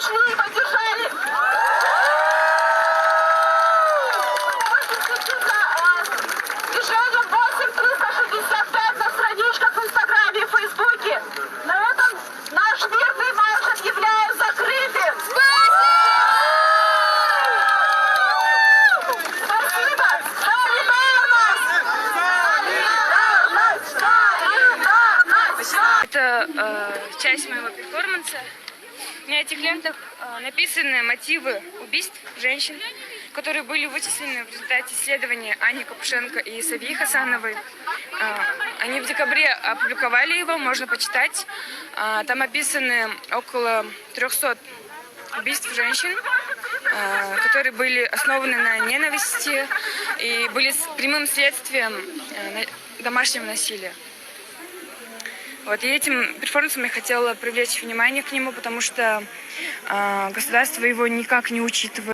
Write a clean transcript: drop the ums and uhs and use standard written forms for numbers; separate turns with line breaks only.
пришли и поддержали. Движением 8365 на страничках в Инстаграме и Фейсбуке. На этом наш мирный марш объявляем закрытым. Спасибо! Солидарность! Солидарность! Солидарность!
Это часть моего перформанса. На этих лентах написаны мотивы убийств женщин, которые были вычислены в результате исследования Ани Капушенко и Савии Хасановой. Они в декабре опубликовали его, можно почитать. Там описаны около 300 убийств женщин, которые были основаны на ненависти и были прямым следствием домашнего насилия. Вот, и этим перформансом я хотела привлечь внимание к нему, потому что государство его никак не учитывает.